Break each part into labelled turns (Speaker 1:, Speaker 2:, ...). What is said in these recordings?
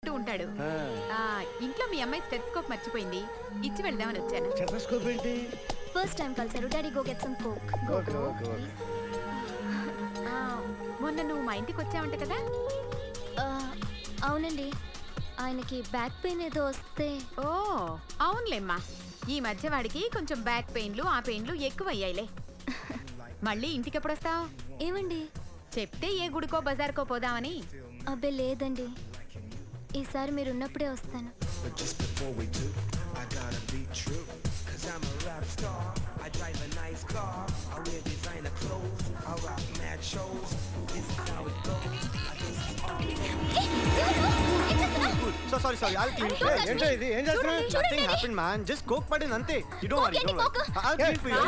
Speaker 1: చెప్తూ ఉంటాడు. ఇంట్లో మీ అమ్మాయి స్టెథోస్కోప్ మర్చిపోయింది, ఇచ్చి వెళ్దామని వచ్చాను.
Speaker 2: స్టెథోస్కోప్ ఏంటి?
Speaker 3: ఫస్ట్ టైం కలిసారు. Daddy go get some coke.
Speaker 1: మొన్న నువ్వు మా ఇంటికి వచ్చావంట కదా?
Speaker 3: అవునండి, ఆయనకి బ్యాక్ పెయిన్ ఏదో వస్తే.
Speaker 1: ఓ అవునులేమ్మా, ఈ మధ్య వాడికి కొంచెం బ్యాక్ పెయిన్లు ఆ పెయిన్లు ఎక్కువ అయ్యాయిలే. మళ్ళీ ఇంటికి ఎప్పుడు వస్తావు?
Speaker 3: ఏమండి
Speaker 1: చెప్తే ఏ గుడికో బజార్కో పోదామని.
Speaker 3: అబ్బే లేదండి, ఈసారి మీరు ఉన్నప్పుడే వస్తాను.
Speaker 2: So sorry, I'll clean it. ఏంటో ఇది? ఏం చేస్తున్నా?
Speaker 4: Nothing happened, man. Just coke పడింది అంతే. You don't worry. I'll clean for you.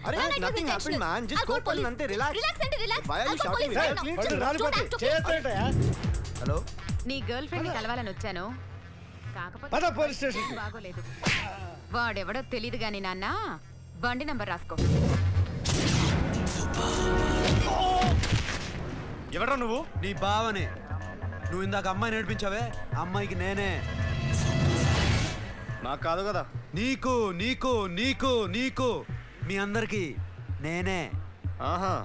Speaker 4: అరే nothing happened, man. Just coke పడింది అంతే. Relax. Why are you shouting?
Speaker 2: Hello,
Speaker 1: నీ గర్ల్ ఫ్రెండ్ కలవాలని వచ్చాను, కాకపోతే
Speaker 2: పోలీస్ స్టేషన్
Speaker 1: బాగోలేదు. వాడెవడో తెలీదు గాని నాన్న, బండి నంబర్ రాసుకో.
Speaker 4: ఎవడ్రా నువ్వు?
Speaker 5: నీ బావనే. నువ్వు ఇందాక అమ్మాయి నేర్పించావే, అమ్మాయికి నేనే.
Speaker 4: నాకు కాదు కదా.
Speaker 5: నీకు నీకు నీకు నీకు మీ అందరికి నేనే.
Speaker 4: ఆహా,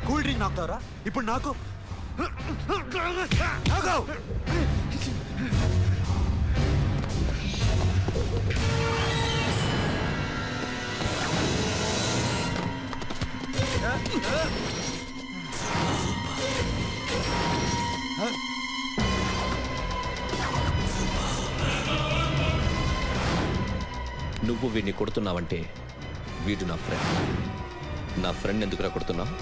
Speaker 5: కూల్ డ్రింక్ నాకుతావరా ఇప్పుడు? నాకు
Speaker 6: నువ్వు వీడిని కొడుతున్నావంటే వీడు నా ఫ్రెండ్. నా ఫ్రెండ్ ఎందుకురా కొడుతున్నావు?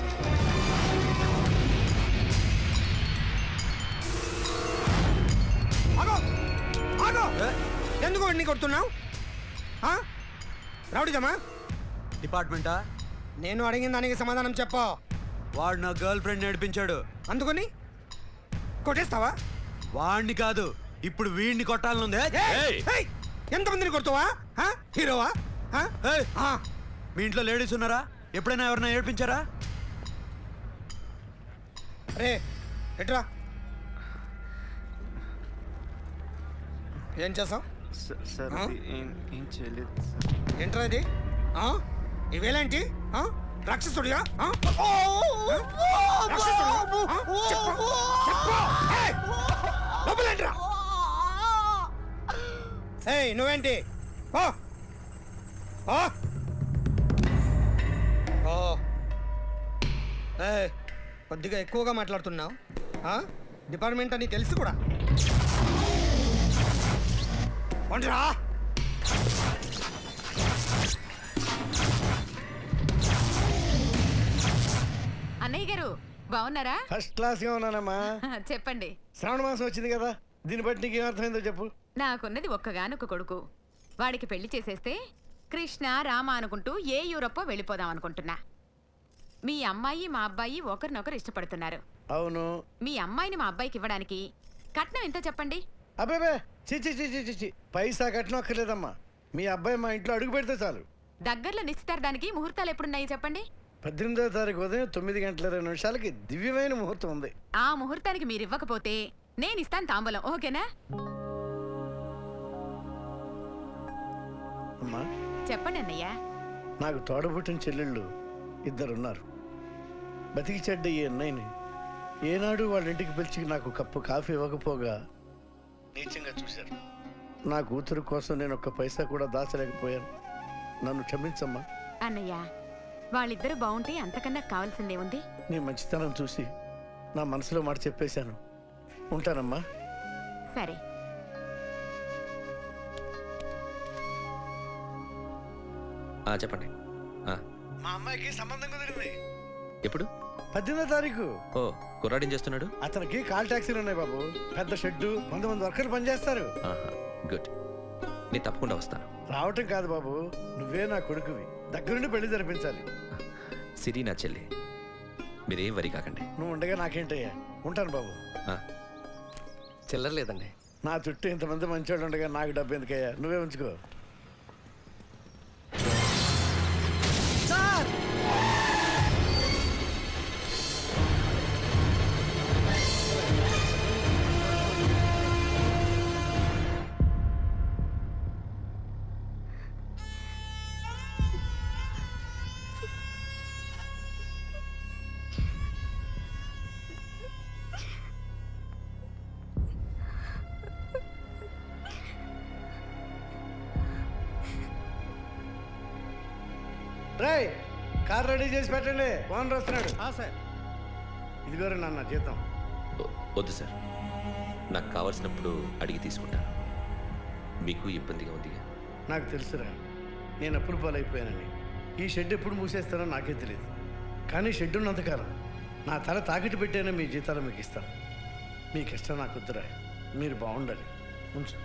Speaker 2: ఎందుకు వాడిని కొడుతున్నావు? రౌడీజమా?
Speaker 5: డిపార్ట్మెంటా?
Speaker 2: నేను అడిగిన దానికి సమాధానం చెప్పు.
Speaker 5: వాడు నా గర్ల్ ఫ్రెండ్ నేర్పించాడు.
Speaker 2: అందుకని కొట్టేస్తావా?
Speaker 5: వాడిని కాదు, ఇప్పుడు వీడిని కొట్టాలనుంది.
Speaker 2: ఎంతమందిని కొడుతావా? హీరోవా?
Speaker 5: మీ ఇంట్లో లేడీస్ ఉన్నారా? ఎప్పుడైనా ఎవరైనా ఏడ్పించారా?
Speaker 2: అరే ఎట్రా, ఏం చేస్తావు?
Speaker 4: ఏం చేయలేదు.
Speaker 2: ఏంట్రా ఇది? ఇవేలాంటి రాక్షసుడిగా? నువ్వేంటి? కొద్దిగా ఎక్కువగా మాట్లాడుతున్నావు. డిపార్ట్మెంట్ అని తెలుసు కూడా.
Speaker 1: అన్నయ్య గారు బాగున్నారా?
Speaker 2: ఫస్ట్ క్లాస్ గా ఉన్నానమ్మా.
Speaker 1: చెప్పండి.
Speaker 2: శ్రావణ మాసం వచ్చింది కదా, దీన్ని బట్టి నీకు ఏమర్థమైందో చెప్పు.
Speaker 1: నాకున్నది ఒక్కగానొక్క కొడుకు. వాడికి పెళ్లి చేసేస్తే కృష్ణ రామ అనుకుంటూ ఏ యూరోపో వెళ్ళిపోదాం అనుకుంటున్నా. మీ అమ్మాయి మా అబ్బాయి ఒకరినొకరు ఇష్టపడుతున్నారు.
Speaker 2: అవును.
Speaker 1: మీ అమ్మాయిని మా అబ్బాయికి ఇవ్వడానికి కట్నం ఎంతో చెప్పండి.
Speaker 2: అబ్బాబే చిచి పైసా కట్నం అక్కర్లేదమ్మా. మీ అబ్బాయి మా ఇంట్లో అడుగు పెడితే చాలు.
Speaker 1: దగ్గరలో నిశ్చితార్థానికి ముహూర్తాలు ఎప్పుడున్నాయి చెప్పండి.
Speaker 2: 18వ తారీఖు ఉదయం 9:20 దివ్యమైన ముహూర్తం ఉంది.
Speaker 1: ఆ ముహూర్తానికి మీరు ఇవ్వకపోతే నేను ఇస్తాను తాంబూలం, ఓకేనా?
Speaker 2: అమ్మా
Speaker 1: చెప్పండి అన్నయ్య.
Speaker 2: నాకు తోడబుట్టిన చెల్లెళ్ళు ఇద్దరున్నారు. బతికి చెడ్డ ఈ అన్నయ్యని ఏనాడు వాళ్ళ ఇంటికి పిలిచి నాకు కప్పు కాఫీ ఇవ్వకపోగా నీచంగా చూశారు. నా కూతురు కోసం నేను ఒక్క పైసా కూడా దాచలేకపోయాను. నన్ను క్షమించమ్మా.
Speaker 1: అన్నయ్య, వాళ్ళిద్దరు బాగుంటే అంతకన్నా కావాల్సిందే ఉంది.
Speaker 2: నీ మంచితనం చూసి నా మనసులో మాట చెప్పేశాను. ఉంటానమ్మా.
Speaker 1: సరే.
Speaker 6: చెప్పండి.
Speaker 2: మా అమ్మాయికి సంబంధం కుదిరింది.
Speaker 6: ఎప్పుడు?
Speaker 2: 18వ తారీఖు.
Speaker 6: ఓ, కుర్రాడేం చేస్తున్నాడు?
Speaker 2: అతనికి కాల్ టాక్సీలు ఉన్నాయి బాబు. పెద్ద షెడ్డు, 100 మంది వర్కర్లు పనిచేస్తారు.
Speaker 6: గుడ్. నేను తప్పకుండా వస్తాను.
Speaker 2: రావటం కాదు బాబు, నువ్వే నా కొడుకువి. దగ్గరుండి పెళ్లి జరిపించాలి.
Speaker 6: సిరి నా చెల్లి, మీరేం వరి కాకండి.
Speaker 2: నువ్వు ఉండగా నాకేంటయ్యా. ఉంటాను బాబు.
Speaker 7: చిల్లర లేదండి.
Speaker 2: నా చుట్టూ ఇంతమంది మంచోళ్ళు ఉండగా నాకు డబ్బు ఎందుకయ్యా, నువ్వే ఉంచుకో. రేయ్, కార్ రెడీ చేసి పెట్టండి. ఓనర్ వస్తున్నాడు.
Speaker 4: సార్.
Speaker 2: ఇదిగోరు నాన్న జీతం.
Speaker 6: వద్దు సార్, నాకు కావాల్సినప్పుడు అడిగి తీసుకుంటాను. మీకు ఇబ్బందిగా ఉందిగా?
Speaker 2: నాకు తెలుసురా, నేను అప్పులు పాలైపోయానని. ఈ షెడ్ ఎప్పుడు మూసేస్తానో నాకే తెలియదు. కానీ షెడ్ ఉన్నంతకాలం నా తల తాకిట్టు పెట్టైనా మీ జీతాలు మీకు ఇస్తాను. మీకు ఇష్టం నాకు వద్దురా, మీరు బాగుండాలి. ఉంచు.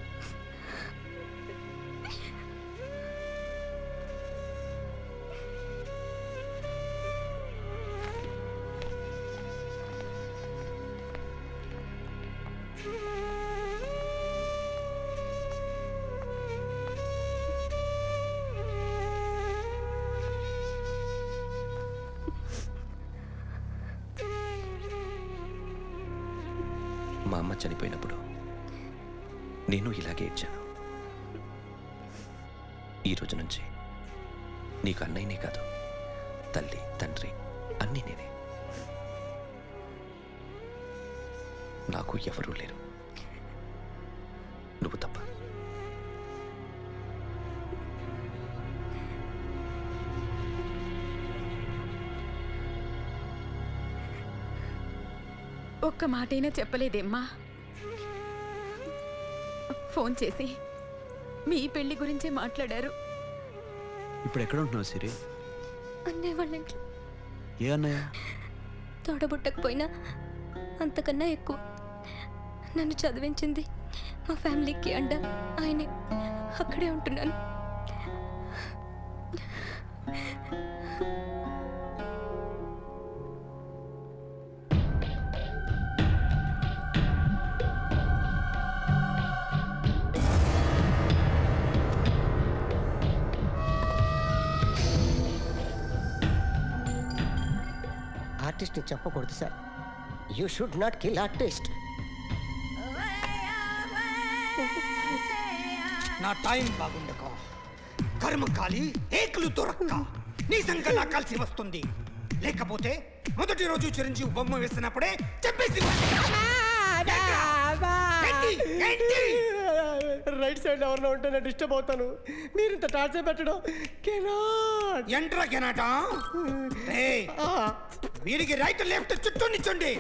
Speaker 6: మా అమ్మ చనిపోయినప్పుడు నేను ఇలాగే ఇచ్చాను. ఈ రోజు నుంచి నీకు అన్నయ్యనే కాదు, తల్లి తండ్రి అన్నీ నేనే. నాకు ఎవరూ లేరు, నువ్వు తప్ప.
Speaker 1: ఒక్క మాటైనా చెప్పలేదేమ్మా? ఫోన్ చేసి మీ పెళ్లి గురించే మాట్లాడారు.
Speaker 5: ఇప్పుడు ఎక్కడ ఉంటున్నావు సిరి?
Speaker 3: అన్నయ్య వాళ్ళ ఇంట్లో.
Speaker 5: ఏ అన్నయ్య?
Speaker 3: తోడబుట్టకపోయినా అంతకన్నా ఎక్కువ నన్ను చదివించింది మా ఫ్యామిలీకి అండ ఆయనే. అక్కడే ఉంటున్నాను.
Speaker 7: ఆర్టిస్ట్ని చెప్పకూడదు sir. You should not kill artist.
Speaker 8: నా టైం బాగుండక కర్మకాలి ఏకులు దొరక్క నీ సంకల్లా కలిసి వస్తుంది. లేకపోతే మొదటి రోజు చిరంజీవి బొమ్మ వేసినప్పుడే చెప్పేసి
Speaker 7: రైట్ సైడ్ ఎవరిలో ఉంటే నేను డిస్టర్బ్ అవుతాను. మీరు ఇంత టార్చర్ పెట్టడం
Speaker 8: ఎంట్రా కెనాటా. వీడికి రైట్ లెఫ్ట్ చుట్టూ నిచ్చండి.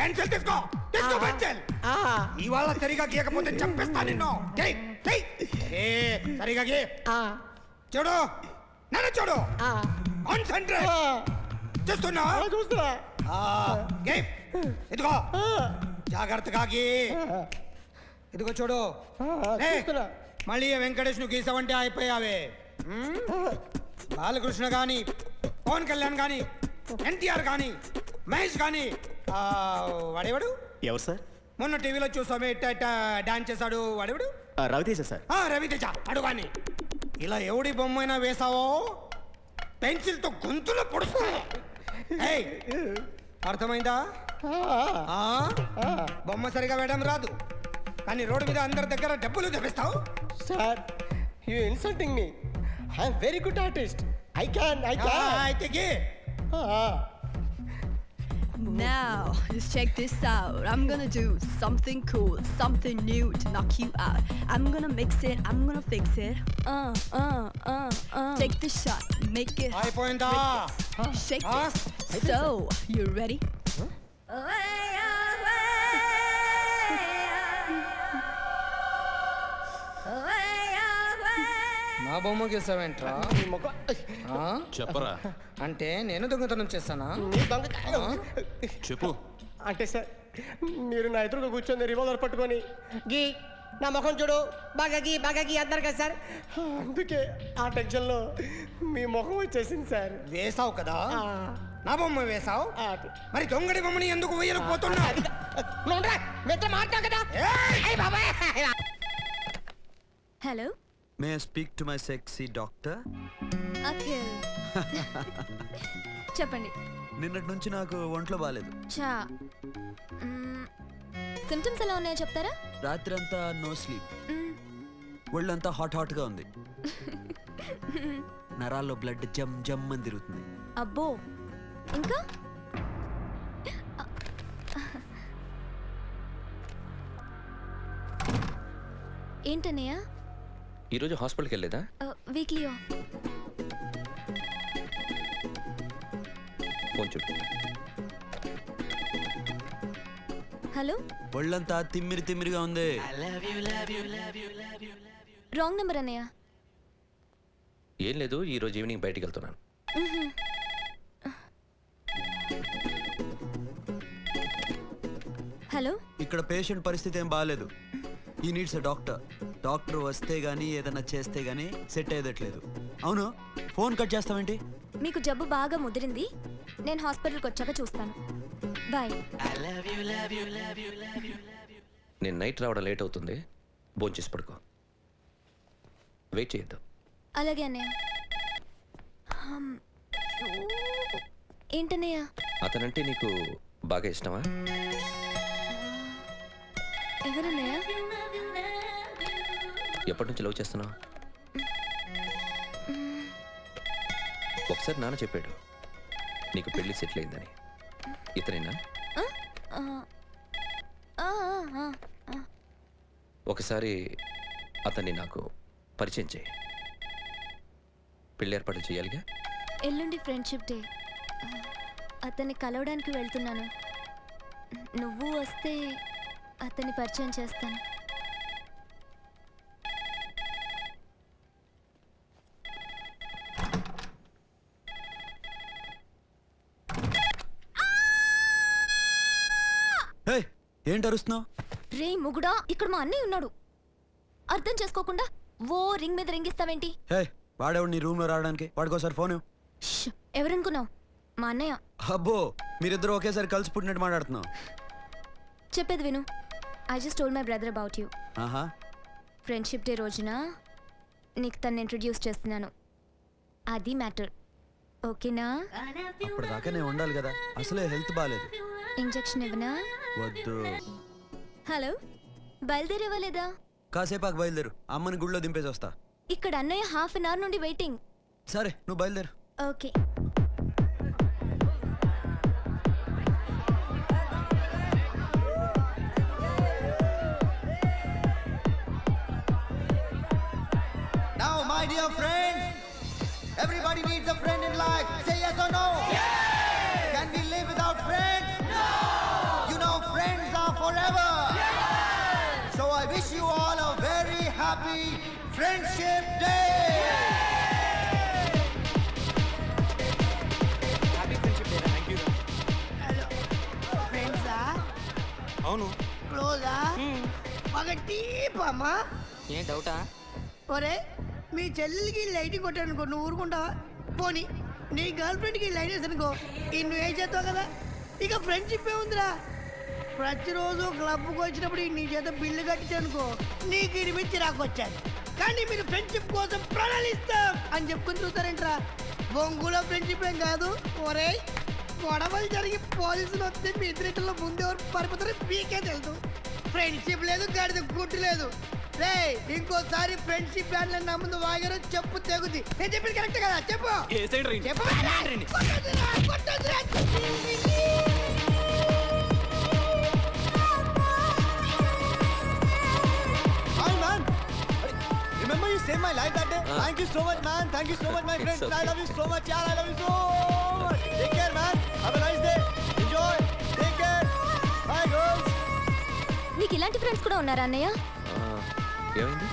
Speaker 8: పెన్సిల్ తీసుకో, పెన్సిల్. ఇవాళ సరిగా గీయకపోతే చంపేస్తా నిన్ను. సరిగా గీ. చూడు, నన్ను చూడు. కాన్సంట్రేట్ చూస్తున్నా. ఇదిగో జాగ్రత్తగా గీ. ఇదిగో చూడు. మళ్ళీ వెంకటేష్ ను గీసావంటే అయిపోయావే. బాలకృష్ణ గాని, పవన్ కళ్యాణ్ గాని, ఎన్టీఆర్ గాని, మహేష్ గాని, వాడేవాడు
Speaker 4: ఎవరు సార్?
Speaker 8: మొన్న టీవీలో చూసామే డాన్స్ చేశాడు, వాడేవాడు?
Speaker 4: రవితేజ సార్.
Speaker 8: రవితేజ అడుగాని. ఇలా ఎవడి బొమ్మైనా వేసావో పెన్సిల్తో గొంతులో పొడుస్తా. అర్థమైందా? బొమ్మ సరిగా వేయడం రాదు, కానీ రోడ్డు మీద అందరి దగ్గర డబ్బులు తెప్పిస్తావు.
Speaker 7: Sir, you insulting me. I'm very good artist. I can.
Speaker 8: అయితే గీ.
Speaker 9: Now, let's check this out. I'm gonna do something cool, something new to knock you out. I'm gonna mix it, I'm gonna fix it. Take the shot, make it.
Speaker 8: అయిపోయిందా?
Speaker 9: Shake it. So, you ready?
Speaker 10: బొమ్మకి వేసావేంట్రా
Speaker 7: నీ ముఖం
Speaker 5: చెప్పరా
Speaker 10: అంటే నేను దొంగతనం చేస్తానా
Speaker 7: నీ దొంగ
Speaker 5: చెప్పు
Speaker 7: అంటే సార్ మీరు నా ఎదురుగా కూర్చొని రివాల్వర్ పట్టుకొని గీ నా ముఖం చూడు బాగా గీ అన్నారు కదా సార్, అందుకే ఆ టెన్షన్లో మీ ముఖం వచ్చేసింది సార్.
Speaker 8: వేసావు కదా, నా బొమ్మ వేసావు, మరి దొంగడి బొమ్మని ఎందుకు వేయలేకపోతున్నా?
Speaker 3: Hello,
Speaker 5: may I speak to my sexy doctor?
Speaker 3: Akhil చెప్పండి.
Speaker 5: నిన్నటి నుంచి నాకు ఒంట్లో బాగాలేదు.
Speaker 3: చా సిమ్టమ్స్ ఎలా ఉన్నాయో చెప్తారా?
Speaker 5: రాత్రి అంతా నో స్లీప్, ఒళ్ళంతా హాట్గా ఉంది, నరాల్లో బ్లడ్ జమ్ జమ్ అని తిరుగుతుంది.
Speaker 3: అబ్బో, ఇంకా ఏంటన్నయ్య?
Speaker 6: ఈరోజు హాస్పిటల్కి వెళ్ళేదా?
Speaker 3: వీక్లీ
Speaker 6: ఫోన్ చూడు.
Speaker 3: హలో,
Speaker 5: ఒళ్ళంతా తిమ్మిరిగా ఉంది.
Speaker 3: రాంగ్ నెంబర్ అన్నయ్య.
Speaker 6: ఏం లేదు, ఈరోజు ఈవినింగ్ బయటికి వెళ్తున్నాను.
Speaker 3: హలో,
Speaker 5: ఇక్కడ పేషెంట్ పరిస్థితి ఏం బాగాలేదు. ఈ నీడ్స్ ఎ డాక్టర్. డాక్టర్ వస్తే గానీ ఏదైనా చేస్తే గానీ సెట్ అయ్యేదట్లేదు. అవును, ఫోన్ కట్ చేస్తావేంటి?
Speaker 3: మీకు జబ్బు బాగా ముదిరింది, నేను హాస్పిటల్కి వచ్చాక చూస్తాను. బాయ్.
Speaker 6: నేను నైట్ రావడం లేట్ అవుతుంది, భోంచేసి పడుకో. వెయిట్ చేయొద్దు.
Speaker 3: అలాగే అన్నయ్య. ఏంటన్నయ్య?
Speaker 6: అతనంటే నీకు బాగా ఇష్టమా?
Speaker 3: ఎవరన్నయ్య?
Speaker 6: ఎప్పటి నుంచి లవ్ చేస్తున్నావు? ఒకసారి నాన్న చెప్పాడు నీకు పెళ్లి సెటిల్ అయిందని. ఇతనేనా? ఒకసారి అతన్ని నాకు పరిచయం చేయి. పెళ్లి ఏర్పాట్లు చేయాలిగా.
Speaker 3: ఎల్లుండి ఫ్రెండ్షిప్ డే, అతన్ని కలవడానికి వెళ్తున్నాను. నువ్వు వస్తే అతన్ని పరిచయం చేస్తాను.
Speaker 5: ఏంటి అరుస్తున్నావు?
Speaker 3: రే ముగుడా, ఇక్కడ మా అన్నయ్య ఉన్నాడు. అర్థం చేసుకోకుండా ఓ రింగ్ మీద రింగిస్తావేంటి?
Speaker 5: వాడేవాడు నీ రూమ్ లో రావడానికి? వాడికోసారి ఫోన్.
Speaker 3: ఎవరనుకున్నావు? మా అన్నయ్య.
Speaker 5: అబ్బో, మీరిద్దరు ఒకేసారి కలిసి పుట్టినట్టు మాట్లాడుతున్నావు.
Speaker 3: చెప్పేది విను. I just told my brother about you. Friendship day రోజున నీకు తను ఇంట్రడ్యూస్ చేస్తున్నాను. అది మ్యాటర్. ఓకేనా?
Speaker 5: అప్పటిదాకా నేను ఉండాలి కదా, అసలే హెల్త్ బాగాలేదు.
Speaker 3: ఇంజెక్షన్ ఇవ్వనా?
Speaker 5: వద్దు.
Speaker 3: హలో, బయలుదేరేవలేదా?
Speaker 5: కాసేపాకు బయలుదేరు, అమ్మని గుళ్ళో దింపేసి వస్తా.
Speaker 3: ఇక్కడ అన్నయ్య హాఫ్ అన్ అవర్ నుండి వెయిటింగ్.
Speaker 5: సరే, నువ్వు బయలుదేరు.
Speaker 3: Okay.
Speaker 4: Now, my dear friends, everybody needs a friend in life. Say yes or no? Yes! Can we live without friends? No! You know, friends are forever. Yes! So I wish you all a very happy Friendship Day.
Speaker 8: Happy Friendship Day. Thank you.
Speaker 7: ఫ్రెండ్సా?
Speaker 8: అవును.
Speaker 7: క్లోజా? బాగా deep అమ్మా.
Speaker 10: ఏం డౌటా?
Speaker 7: ఒరే, మీ చెల్లెలకి light కొట్టానుకో, నువ్వు ఊరుకుంటావా? పోనీ నీ గర్ల్ ఫ్రెండ్కి లైట్ వేసానుకో, నువ్వు ఏం చేస్తావు కదా. ఇక ఫ్రెండ్షిప్ ఏముందిరా? ప్రతిరోజు క్లబ్కి వచ్చినప్పుడు నీ చేత బిల్లు కట్టించనుకో, నీకు ఇనిపించి రాకొచ్చాను. కానీ మీరు ఫ్రెండ్షిప్ కోసం ప్రణాళిస్తాం అని చెప్పుకుని చూస్తారేంట్రా? బొంగులో ఫ్రెండ్షిప్ ఏం కాదు. ఒరే, గొడవలు జరిగి పోలీసులు వస్తే మీ ఇద్దరిలో ముందెవరు పడిపోతారో మీకే తెలుసు. ఫ్రెండ్షిప్ లేదు, గడిద గుడ్డు లేదు. రే, ఇంకోసారి ఫ్రెండ్షిప్ బ్యాండ్ నా ముందు వాగారు చెప్పు తెగుద్ది. నేను చెప్పింది కరెక్ట్ కదా? చెప్పు.
Speaker 4: Remember you saved my life that day? Thank you so much, man. Thank you so much, my friends. I love you so much, yaar. I love you so much. Take care, man. Have a nice day. Enjoy. Take care. Bye, girls.
Speaker 3: నీకు ఇలాంటి friends కూడా ఉన్నారా అన్నయ్య?
Speaker 6: ఏమైంది?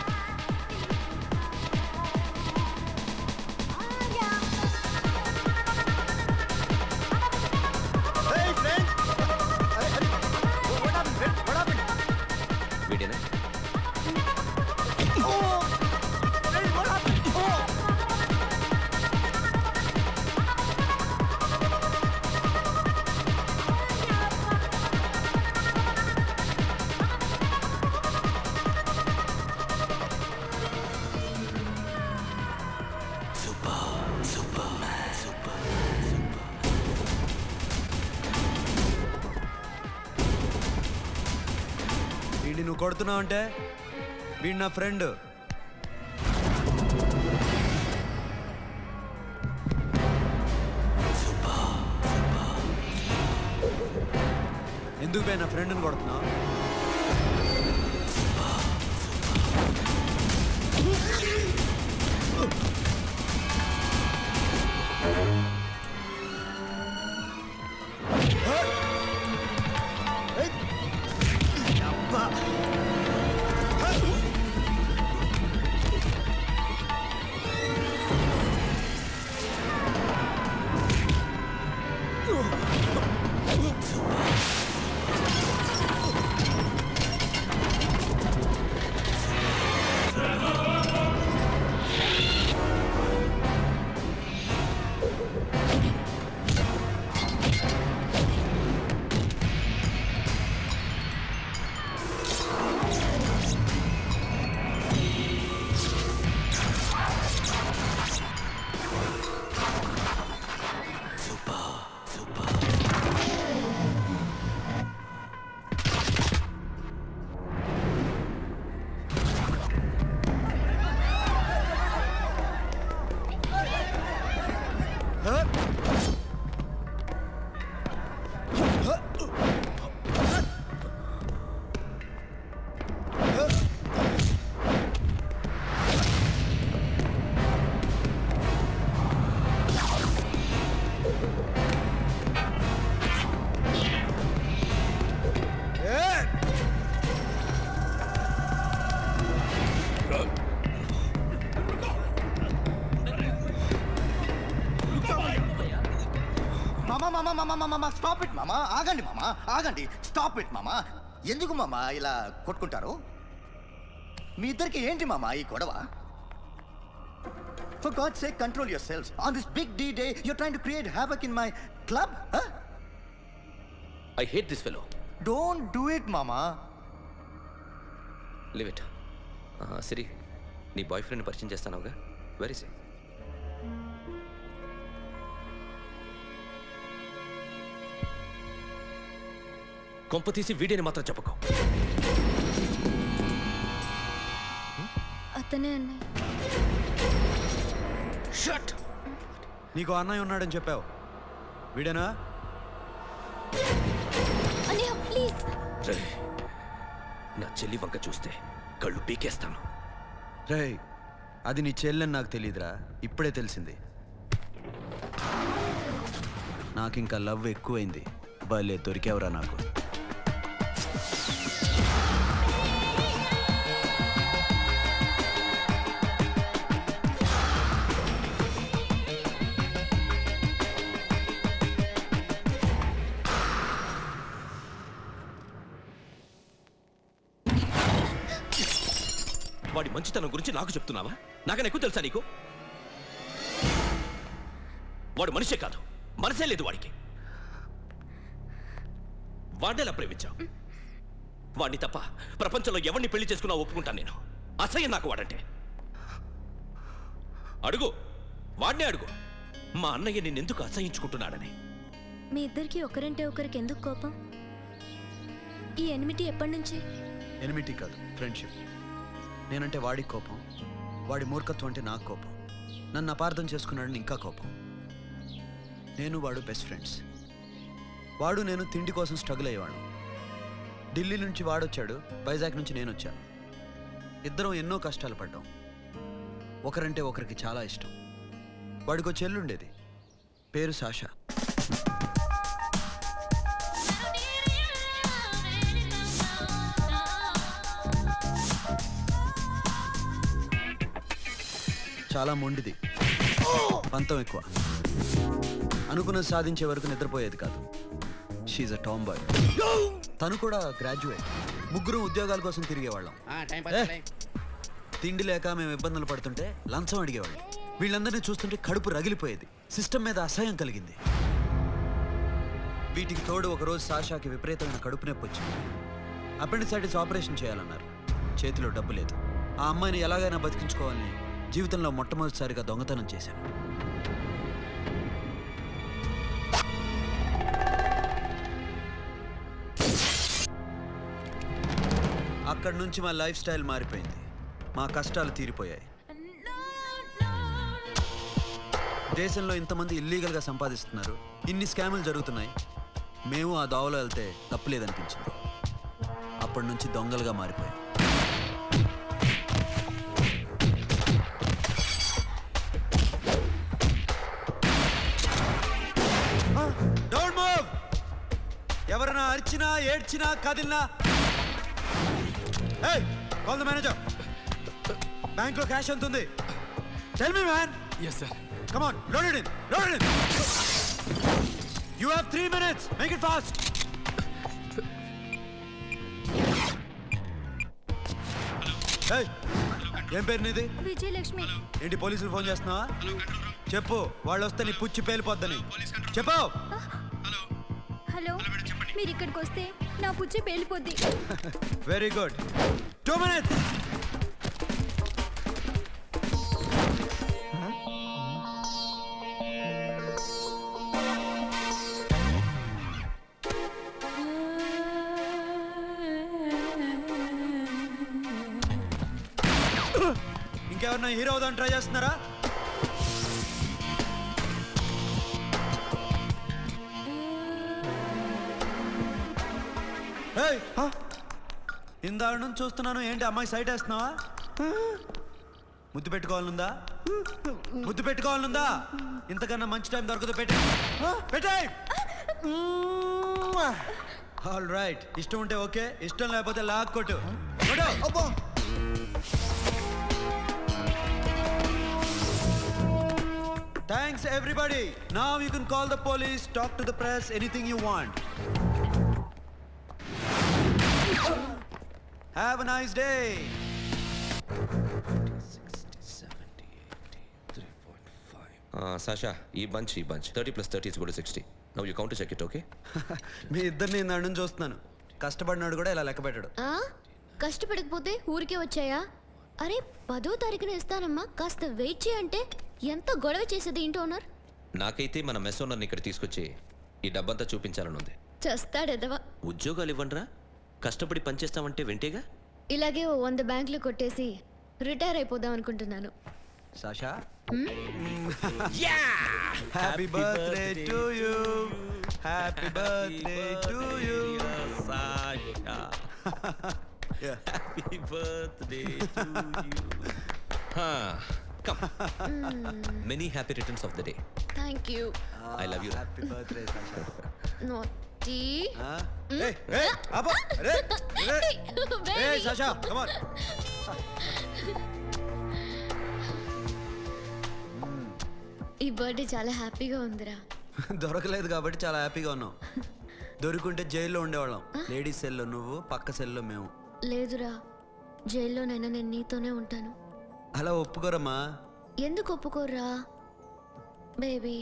Speaker 5: నువ్వు కొడుతున్నావు అంటే వీడు నా ఫ్రెండ్. ఎందుకు పోయి నా ఫ్రెండ్ని కొడుతున్నావు?
Speaker 4: స్టాప్ ఇట్ మామా. ఆగండి మామా, ఆగండి. స్టాప్ ఇట్ మామా. ఎందుకు మామా ఇలా కొట్టుకుంటారు? మీ ఇద్దరికి ఏంటి మామా ఈ గొడవ? For God's sake, control yourselves. On this big D-Day, you're trying to create havoc in my club? Huh?
Speaker 6: I hate this fellow.
Speaker 4: Don't do it, mama.
Speaker 6: Leave it. Siri, నీ బాయ్ ఫ్రెండ్ పరిచయం చేస్తానుగా. Very సే. కొంప తీసి వీడియోని మాత్రం చెప్పకు.
Speaker 3: అతనే అన్నయ్య.
Speaker 6: Shut.
Speaker 5: నీకు అన్నయ్య ఉన్నాడని చెప్పావు, వీడేనా?
Speaker 3: అన్నయ్య ప్లీజ్.
Speaker 6: రే, నా చెల్లి వంక చూస్తే కళ్ళు పీకేస్తాను.
Speaker 5: రే, అది నీ చెల్లెని నాకు తెలియదురా, ఇప్పుడే తెలిసింది. నాకు ఇంకా లవ్ ఎక్కువైంది. భలే దొరికేవరా నాకు.
Speaker 6: వాడి మంచితనం గురించి నాకు చెప్తున్నావా? నాకన్నా ఎక్కువ తెలుసా నీకు? వాడు మనిషే కాదు, మనసే లేదు వాడికి. వాడేలా ప్రేమించావు? వాడిని తప్ప ప్రపంచంలో ఎవరిని పెళ్లి చేసుకున్నా ఒప్పుకుంటాను నేను. అసహ్యం నాకు వాడంటే. అడుగు, వాడినే అడుగు, మా అన్నయ్య నిన్నెందుకు అసహించుకుంటున్నాడని.
Speaker 3: మీ ఇద్దరికి ఒకరంటే ఒకరికి ఎందుకు కోపం? ఈ ఎనిమిటీ ఎప్పటి నుంచి?
Speaker 5: ఎనిమిటీ కాదు, ఫ్రెండ్షిప్. నేనంటే వాడికి కోపం, వాడి మూర్ఖత్వం అంటే నాకు కోపం. నన్ను అపార్థం చేసుకున్నాడని ఇంకా కోపం. నేను వాడు బెస్ట్ ఫ్రెండ్స్. వాడు నేను తిండి కోసం స్ట్రగుల్ అయ్యేవాడు. ఢిల్లీ నుంచి వాడొచ్చాడు, వైజాగ్ నుంచి నేను వచ్చాను. ఇద్దరం ఎన్నో కష్టాలు పడ్డాం. ఒకరంటే ఒకరికి చాలా ఇష్టం. వాడికో చెల్లుండేది, పేరు సాషా. చాలా మొండిది, పంతం ఎక్కువ. అనుకున్నది సాధించే వరకు నిద్రపోయేది కాదు. She's a tomboy. తను కూడా గ్రాడ్యుయేట్. ముగ్గురు ఉద్యోగాల కోసం తిరిగేవాళ్ళం. తిండి లేక మేము ఇబ్బందులు పడుతుంటే లంచం అడిగేవాళ్ళం. వీళ్ళందరినీ చూస్తుంటే కడుపు రగిలిపోయేది. సిస్టమ్ మీద అసహ్యం కలిగింది. వీటికి తోడు ఒకరోజు సాషాకి విపరీతమైన కడుపు నొప్పి వచ్చింది. అపెండిసైటిస్ ఆపరేషన్ చేయాలన్నారు. చేతిలో డబ్బు లేదు. ఆ అమ్మాయిని ఎలాగైనా బతికించుకోవాలని జీవితంలో మొట్టమొదటిసారిగా దొంగతనం చేశాను. అక్కడి నుంచి మా లైఫ్ స్టైల్ మారిపోయింది. మా కష్టాలు తీరిపోయాయి. దేశంలో ఇంతమంది ఇల్లీగల్గా సంపాదిస్తున్నారు, ఇన్ని స్కాములు జరుగుతున్నాయి. మేము ఆ దోవలో వెళ్తే తప్పులేదనిపించింది. అప్పటి నుంచి దొంగలుగా మారిపోయాం. Don't move. ఎవరైనా అరిచినా ఏడ్చినా కదిలినా కాల్ ద మేనేజర్. బ్యాంక్ లో క్యాష్ ఎంత ఉంది? Tell me man.
Speaker 11: yes sir.
Speaker 5: Come on, load it in. Load it in. You have 3 minutes. Make it fast. Hey, ఏం పేరు నీది?
Speaker 3: విజయలక్ష్మి.
Speaker 5: ఏంటి పోలీసులు ఫోన్ చేస్తున్నావా? చెప్పు, వాళ్ళు వస్తే నీ పుచ్చి పేలిపోద్దని చెప్పు.
Speaker 3: హలో, మీరు ఇక్కడికి వస్తే నా పుచ్చి పేలిపోద్ది.
Speaker 5: Very good. 2 minutes. ఇంకెవరన్నా హీరో అవుదాన్ని ట్రై చేస్తున్నారా? ఇందాక నుంచి చూస్తున్నాను, ఏంటి అమ్మాయి సైట్ వేస్తున్నావా? ముద్దు పెట్టుకోవాలనుందా? ముద్దు పెట్టుకోవాలనుందా? ఇంతకన్నా మంచి టైం దొరకదు. పెట్టే. ఆల్ రైట్, ఇష్టం ఉంటే ఓకే, ఇష్టం లేకపోతే లాక్ కొట్టు. Thanks everybody. Now you can call the police, talk to the press, anything you want. Have a nice day.
Speaker 6: 60, 70, 80, 3.5. Sasha, ఈ bunch 30 plus 30 is equal to 60. Now you count to check it, okay?
Speaker 5: మీ ఇద్దరిని నన్ను చూస్తున్నాను. కష్టపడినాడు కూడా ఇలా లెక్క పెట్టాడు.
Speaker 3: కష్టపడకపోతే ఊరికే వచ్చాయా? అరే 10వ తారీఖున ఇస్తానమ్మా, కాస్త వెయిట్ చేయంటే ఎంత గొడవ చేసేది ఇంటి ఓనర్.
Speaker 6: నాకైతే మన మెస్ ఓనర్ని ఇక్కడ తీసుకొచ్చి ఈ డబ్బంతా చూపించాలని ఉంది.
Speaker 3: చేస్తాడెదవా.
Speaker 6: ఉద్యోగాలు ఇవ్వండిరా, కష్టపడి పనిచేస్తామంటే వెంటేగా.
Speaker 3: ఇలాగే 100 బ్యాంకులు కొట్టేసి రిటైర్ అయిపోదాం అనుకుంటున్నాను.
Speaker 5: Sasha, happy birthday to you. Happy birthday to you
Speaker 6: Sasha. Happy birthday to you. Come. Many happy returns of the day.
Speaker 3: Thank you.
Speaker 6: I love you.
Speaker 5: Happy birthday, Sasha.
Speaker 3: Naughty.
Speaker 5: Hey, Abba. Hey, Sasha, come on.
Speaker 3: ఈ birthday చాలా హ్యాపీగా ఉందిరా.
Speaker 5: దొరకలేదు కాబట్టి చాలా హ్యాపీగా ఉన్నాం. దొరికింటే జైల్లో ఉండేవాళ్ళం. లేడీస్ సెల్లో నువ్వు, పక్క సెల్లో మేము.
Speaker 3: లేదురా, జైల్లోనైనా నేను నీతోనే ఉంటాను.
Speaker 5: అలా ఒప్పుకోరమ్మా.
Speaker 3: ఎందుకు ఒప్పుకోర్రా బేబీ?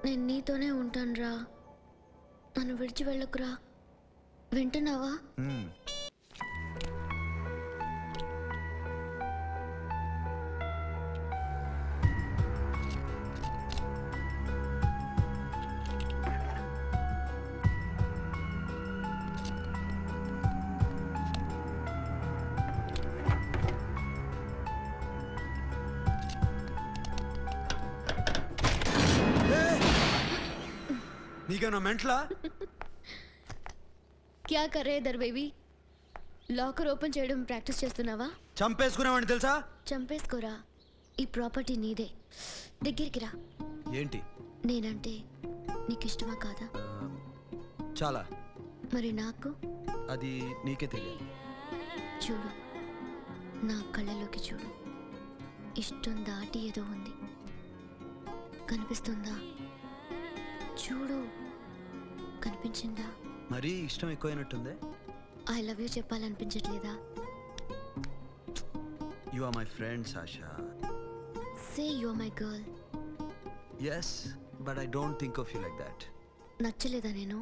Speaker 3: నేను నీతోనే ఉంటానురా, నన్ను విడిచి వెళ్ళకురా. వింటున్నావా?
Speaker 5: నీకేనా మెంట్లా?
Speaker 3: క్యా కరే ఇధర్ బేబీ? లాకర్ ఓపెన్ చేయడం ప్రాక్టీస్ చేస్తున్నావా?
Speaker 5: చంపేసుకునేవాడిని తెలుసా?
Speaker 3: చంపేసుకోరా, ఈ ప్రాపర్టీ నీదే. దగ్గరికి రా.
Speaker 5: ఏంటి?
Speaker 3: నేనంటే నీకు ఇష్టమా కాదా?
Speaker 5: చాలా.
Speaker 3: మరి నాకు?
Speaker 5: అది నీకే తెలియదు.
Speaker 3: చూడు, నా కళ్ళలోకి చూడు. ఇష్టం దాటి ఏదో ఉంది, కనిపిస్తుందా? చూడు, కనిపించిందా?
Speaker 5: మరీ ఇష్టం ఎక్కువైనట్టుందే.
Speaker 3: ఐ లవ్ యూ చెప్పాలనిపించట్లేదా?
Speaker 5: You are my friend Sasha.
Speaker 3: Say you are my girl.
Speaker 5: Yes, but I don't think of you like that.
Speaker 3: నచ్చలేదా నేను?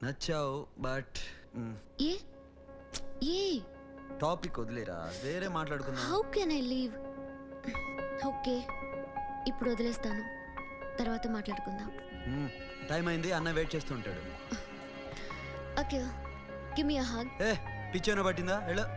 Speaker 5: నచ్చావు, బట్
Speaker 3: ఏ ఏ
Speaker 5: టాపిక్ వదిలేరా, వేరే మాట్లాడుకుందాం.
Speaker 3: How can I leave? Okay, ఇప్పుడు వదిలేస్తాను, తర్వాత మాట్లాడుకుందాం.
Speaker 5: టైం అయింది, అన్న వెయిట్ చేస్తూ ఉంటాడు.
Speaker 3: Okay, give me a hug.
Speaker 5: ఏ పిచ్చేనా పట్టిందా? వెళ్ళు.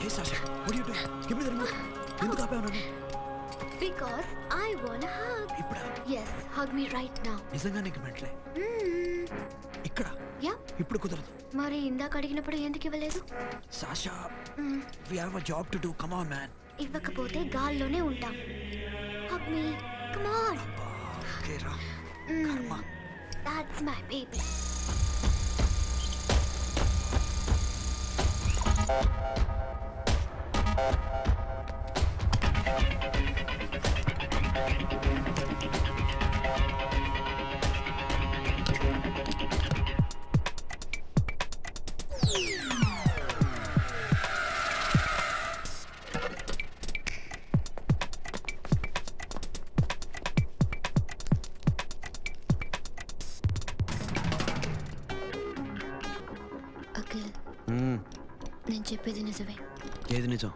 Speaker 5: Hey Sasha, what are you doing? Give me the remote. ఎందుకు ఆపావు నన్ను?
Speaker 3: Because I want a hug.
Speaker 5: ఇప్పుడా?
Speaker 3: Yes, hug me right now.
Speaker 5: నిజంగా నీకు మెంటలే? ఇక్కడ?
Speaker 3: Yeah.
Speaker 5: ఇప్పుడు కుదరదు.
Speaker 3: మరి ఇందాక అడిగినప్పుడు ఎందుకు ఇవ్వలేదు?
Speaker 5: Sasha, we have a job to do. Come on, man.
Speaker 3: ఇవ్వకపోతే గాల్లోనే ఉంటాం. Hug me. Come on.
Speaker 5: Okay, రా. కర్మ.
Speaker 3: That's my baby. అఖిల్, నేను చెప్పేది నిజమే.
Speaker 5: ఏది నిజం?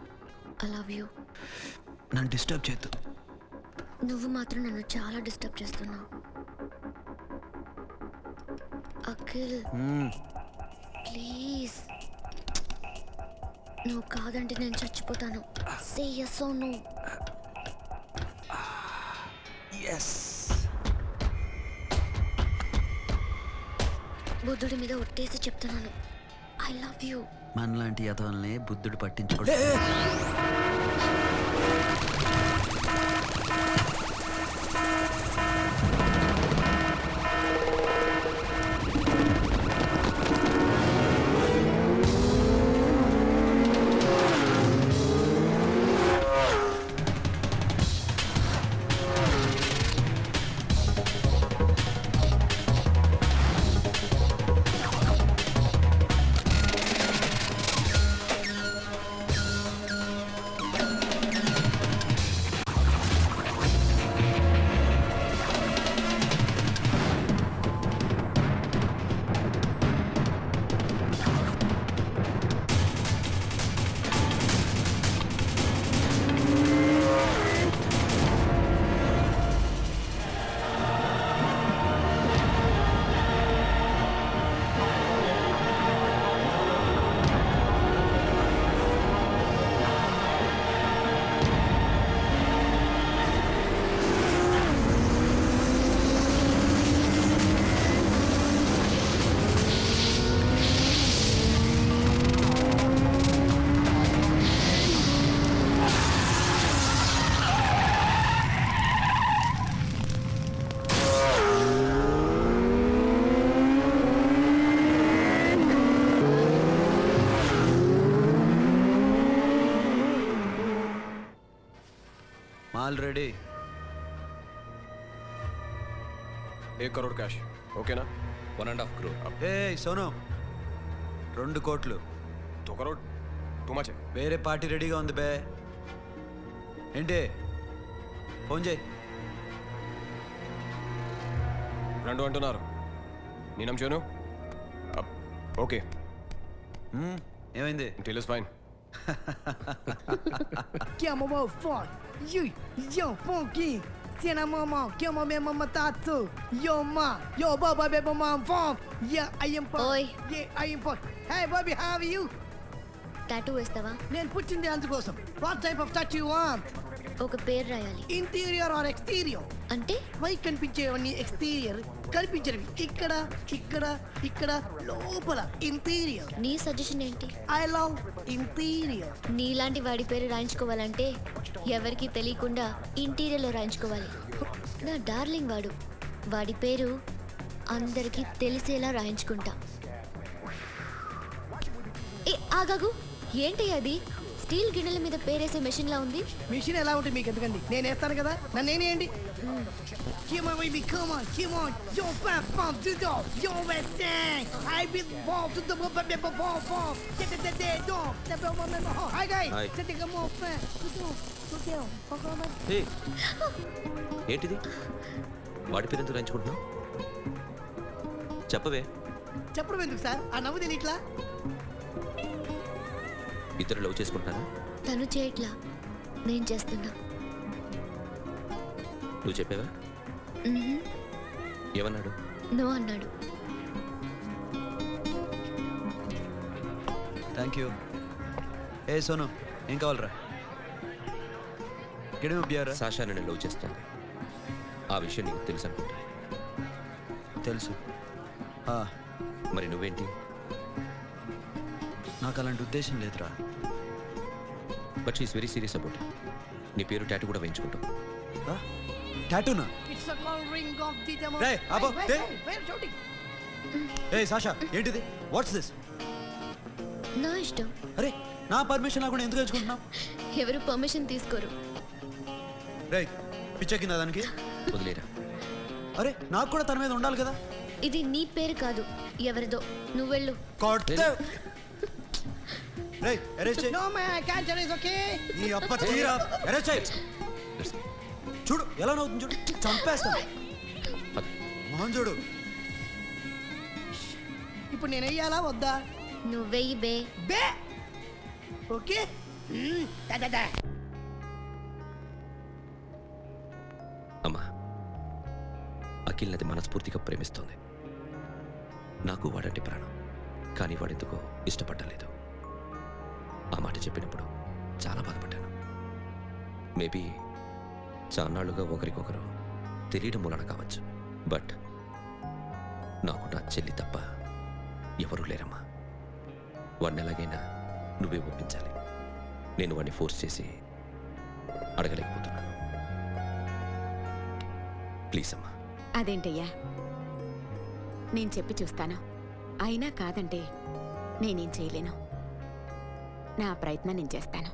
Speaker 3: I love you.
Speaker 5: నన్ను డిస్టర్బ్ చేయొద్దు.
Speaker 3: నువ్వు మాత్రం నన్ను చాలా డిస్టర్బ్ చేస్తున్నావు. అఖిల్ ప్లీజ్, నువ్వు కాదంటే నేను చచ్చిపోతాను. సే yes or no.
Speaker 5: ఎస్.
Speaker 3: బుద్ధుడి మీద ఒట్టేసి చెప్తున్నాను, ఐ లవ్ యూ.
Speaker 5: మనలాంటి యతవల్ని బుద్ధుడు పట్టించుకోడు. Already
Speaker 11: 1 crore cash. ఓకేనా?
Speaker 6: 1.5 crore.
Speaker 5: ఏ సోను, 2 కోట్లు.
Speaker 11: 2 crore టూ మచ్.
Speaker 5: వేరే పార్టీ రెడీగా ఉంది బే. ఏంటి? ఫోన్ చేయి.
Speaker 11: 2 అంటున్నారు. నేనం చేయను. ఓకే.
Speaker 5: ఏమైంది?
Speaker 11: Deal is fine.
Speaker 7: Que mamão forte. Yo, pouquinho. Se na mamão, que mamãe mamãe tato. Yo ma, yo baba beba mam fom. Yeah, I am pot.
Speaker 3: Oi.
Speaker 7: Yeah, I am pot. Hey Bobby, how are you?
Speaker 3: Tattoo వేస్తావా?
Speaker 7: నేను పుట్టింది అందుకోసం. What type of tattoo you want?
Speaker 3: ఒక పేరు రాయాలి.
Speaker 7: Interior or exterior
Speaker 3: అంటే
Speaker 7: పైకి కనిపించేవన్నీ exterior, కనిపించేవి ఇక్కడ ఇక్కడ ఇక్కడ లోపల ఇంటీరియర్.
Speaker 3: నీ సజెషన్ ఏంటి?
Speaker 7: I love interior.
Speaker 3: నీలాంటి వాడి పేరు రాయించుకోవాలంటే ఎవరికి తెలియకుండా ఇంటీరియర్లో రాయించుకోవాలి. నా డార్లింగ్ వాడి పేరు అందరికీ తెలిసేలా రాయించుకుంటా. ఏ ఆగాగు, ఏంటి అది? స్టీల్ గిన్నెల మీద పేరేసే మెషిన్ లా ఉంది.
Speaker 7: మిషన్ ఎలా ఉంటుంది మీకు ఎందుకండి, నేను వేస్తాను కదా, నన్ను నేనేయండి.
Speaker 6: ఏంటిది? వాడి పేరు ఎందుకు రాయించుకుంటున్నావు? చెప్పవే.
Speaker 7: చెప్పడం ఎందుకు సార్? ఆ నవ్వు నేను ఇట్లా
Speaker 6: ఇద్దరు లవ్ చేసుకుంటారా?
Speaker 3: తను చేయట్లా, నేను చేస్తున్నా.
Speaker 6: నువ్వు చెప్పావా? ఏమన్నాడు?
Speaker 3: నో అన్నాడు.
Speaker 5: Thank you. ఏ సోను, ఏం కావాలరా?
Speaker 6: సాషా నన్ను లవ్ చేస్తుంది. ఆ విషయం నీకు తెలుసు అనుకుంటా.
Speaker 5: తెలుసు.
Speaker 6: మరి నువ్వేంటి?
Speaker 5: నాకు అలాంటి ఉద్దేశం లేదురా.
Speaker 6: But she is very serious about it. నీ పేరు టాటూ కూడా వేయించుకుంటావు.
Speaker 5: టాటూనా? ఏ సాషా, ఏంటిది? What's this?
Speaker 3: నా ఇష్టం.
Speaker 5: అరే, నా పర్మిషన్ లేకుండా ఎందుకు వేసుకుంటున్నావు?
Speaker 3: ఎవరు పర్మిషన్ తీసుకోరు.
Speaker 5: రే, పిచ్చెక్కిందా దానికి?
Speaker 6: వదిలేరా.
Speaker 5: అరే, నాకు కూడా తన మీద ఉండాలి కదా.
Speaker 3: ఇది నీ పేరు కాదు, ఎవరిదో. నువ్వు వెళ్ళు.
Speaker 5: చూడు ఎలా నవ్వుతుంది, చూడు, చంపేస్తాను. మోహన్ చూడు.
Speaker 7: ఇప్పుడు నేను వెయ్యాలా వద్దా?
Speaker 3: నువ్వెయ్యి బే.
Speaker 7: బే ఓకే.
Speaker 6: అమ్మా, అఖిల్ నది మనస్ఫూర్తిగా ప్రేమిస్తోంది. నాకు వాడంటే ప్రాణం, కానీ వాడెందుకో ఇష్టపడలేదు. ఆ మాట చెప్పినప్పుడు చాలా బాధపడ్డాను. మేబీ చాన్నాళ్ళుగా ఒకరికొకరు తెలియడం మూలన కావచ్చు. బట్ నాకు నా చెల్లి తప్ప ఎవరూ లేరమ్మా. వాడిని ఎలాగైనా నువ్వే ఒప్పించాలి. నేను వాడిని ఫోర్స్ చేసి అడగలేకపోతున్నాను. ప్లీజ్ అమ్మా.
Speaker 1: అదేంటయ్యా, నేను చెప్పి చూస్తాను. అయినా కాదంటే నేనేం చేయలేను. నా ప్రయత్నం నేను చేస్తాను.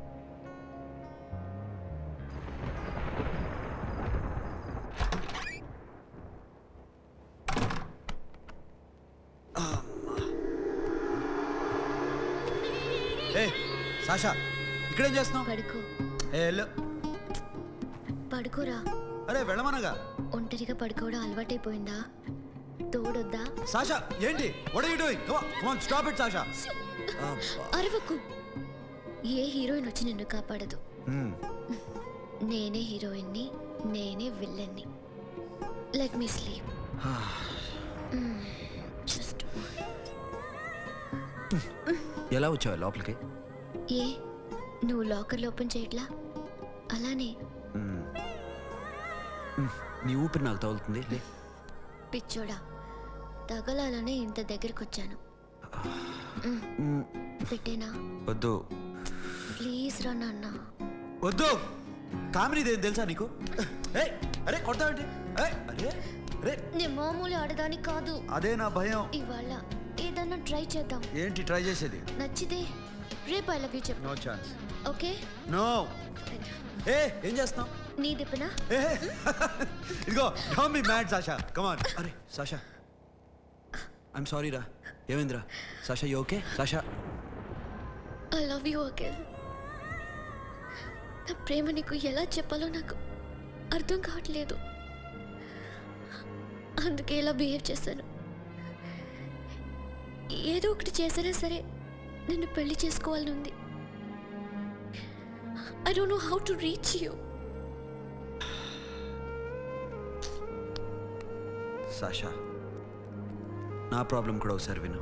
Speaker 5: సాషా, ఇక్కడేం చేస్తున్నావు?
Speaker 3: పడుకో. పడుకోరా.
Speaker 5: అరే వెళ్ళమనగా.
Speaker 3: ఒంటరిగా పడుకోవడం అలవాటైపోయిందా? తోడొద్దా?
Speaker 5: సాషా, ఏంటి? What are you doing? Come on, stop it Sasha.
Speaker 3: అరవకు. ఏ హీరోయిన్ వచ్చి నిన్ను కాపాడదు. నేనే హీరోయిన్ని, నేనే విల్లన్ని. Let me sleep. జస్ట్
Speaker 5: ఎలా వచ్చావు లోపలికి?
Speaker 3: ఏ, నువ్వు లాకర్లో ఓపెన్ చేయట్లా? అలానే.
Speaker 5: నీ ఊపిరి నాకు తగులుతుంది. లే.
Speaker 3: పిచ్చోడా, తగలాలనే ఇంత దగ్గరికి వచ్చాను. పెట్టేనా?
Speaker 5: వద్దు
Speaker 3: ప్లీజ్ రా నాన్న.
Speaker 5: వద్దు. కామెడీదేం తెలుసా నీకు? అరే కొడతావేంటి? అరే
Speaker 3: నీ మామూలు ఆడదాని కాదు.
Speaker 5: అదే నా భయం.
Speaker 3: ఇవాళ ఏదన్నా ట్రై చేద్దాం.
Speaker 5: ఏంటి ట్రై చేసేది?
Speaker 3: నచ్చితే రేపు ఐ లవ్ యూ చెప్పు.
Speaker 5: No chance.
Speaker 3: ఓకే?
Speaker 5: నో. ఏం చేస్తున్నావు?
Speaker 3: నీ దిప్పనా?
Speaker 5: ఇదిగో, don't be mad Sasha. Come on. అరే సాషా, ఐఎమ్ సారీ రా. ఏమైందిరా? Sasha, you okay? Sasha,
Speaker 3: I love you again. నా ప్రేమ నీకు ఎలా చెప్పాలో నాకు అర్థం కావట్లేదు. అందుకే ఇలా బిహేవ్ చేశాను. ఏదో ఒకటి చేసినా సరే నిన్ను పెళ్లి చేసుకోవాలని ఉంది. I don't know how to reach you.
Speaker 5: Sasha, నా ప్రాబ్లం కూడా ఒకసారి విను.